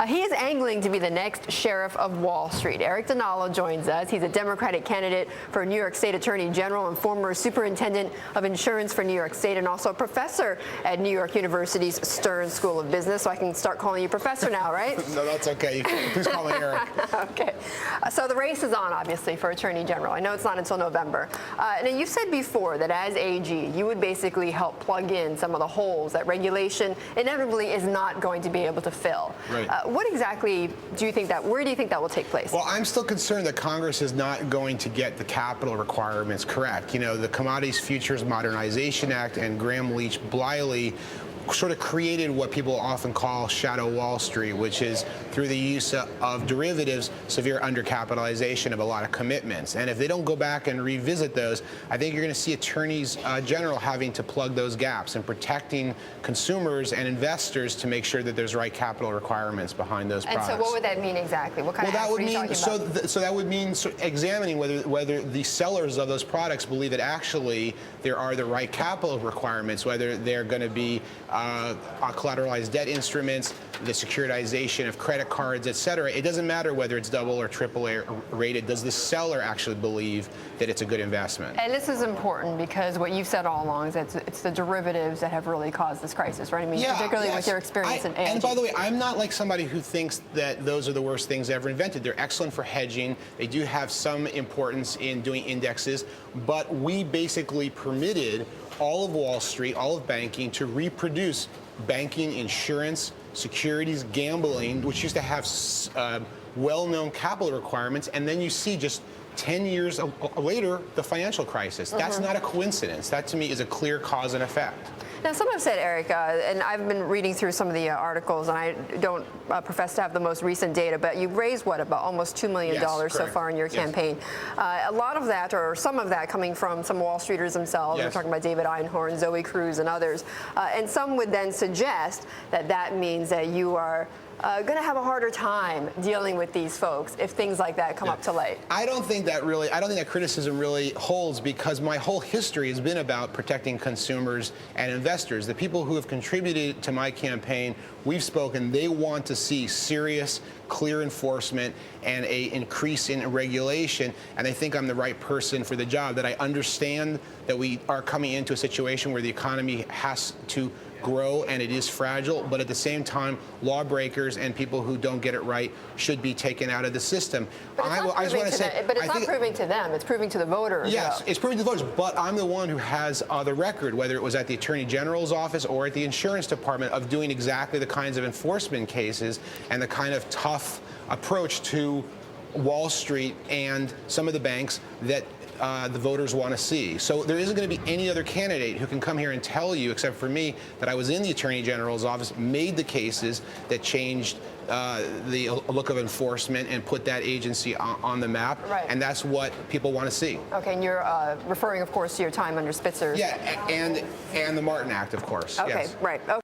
He is angling to be the next sheriff of Wall Street. Eric Dinallo joins us. He's a Democratic candidate for New York State Attorney General and former superintendent of insurance for New York State, and also a professor at New York University's Stern School of Business. So I can start calling you professor now, right? No, that's okay. Please call me Eric. Okay. So the race is on, obviously, for Attorney General. I know it's not until November. Now, you've said before that as AG, you would basically help plug in some of the holes that regulation inevitably is not going to be able to fill. Right. What exactly do you think where do you think that will take place? Well, I'm still concerned that Congress is not going to get the capital requirements correct. You know, the Commodities Futures Modernization Act and Graham Leach Bliley sort of created what people often call shadow Wall Street, which is through the use of derivatives, severe undercapitalization of a lot of commitments. And if they don't go back and revisit those, I think you're going to see attorneys general having to plug those gaps and protecting consumers and investors to make sure that there's right capital requirements behind those products. And so what would that mean exactly? What kind of that would are you mean talking about? So that would mean examining whether the sellers of those products believe that actually there are the right capital requirements, whether they're going to be collateralized debt instruments, the securitization of credit cards, et cetera. It doesn't matter whether it's double or triple A rated. Does the seller actually believe that it's a good investment? And this is important because what you've said all along is that it's the derivatives that have really caused this crisis, right? I mean, particularly with your experience in AG. And by the way, I'm not like somebody who thinks that those are the worst things ever invented. They're excellent for hedging. They do have some importance in doing indexes, but we basically permitted all of Wall Street, all of banking, to reproduce banking, insurance, securities, gambling, which used to have well-known capital requirements, and then you see just 10 years later, the financial crisis. That's not a coincidence. That, to me, is a clear cause and effect. Now, some have said, Eric, and I've been reading through some of the articles, and I don't profess to have the most recent data, but you've raised, what, about almost $2 million so far in your campaign. A lot of that, or some of that, coming from some Wall Streeters themselves. We're talking about David Einhorn, Zoe Cruz, and others. And some would then suggest that that means that you are going to have a harder time dealing with these folks if things like that come up to light. I don't think that criticism really holds, because my whole history has been about protecting consumers and investors. The people who have contributed to my campaign, we've spoken, they want to see serious, clear enforcement and an increase in regulation, and they think I'm the right person for the job, that I understand that we are coming into a situation where the economy has to grow and it is fragile, but at the same time, lawbreakers and people who don't get it right should be taken out of the system. But it's not proving to them, it's proving to the voters. Yes, it's proving to the voters, but I'm the one who has the record, whether it was at the Attorney General's office or at the Insurance Department, of doing exactly the kinds of enforcement cases and the kind of tough approach to Wall Street and some of the banks that the voters want to see. So there isn't going to be any other candidate who can come here and tell you, except for me, that I was in the Attorney General's office, made the cases that changed the look of enforcement and put that agency on the map. Right. And that's what people want to see. Okay, and you're referring, of course, to your time under Spitzer. Yeah, and the Martin Act, of course. Okay, yes. right. Okay.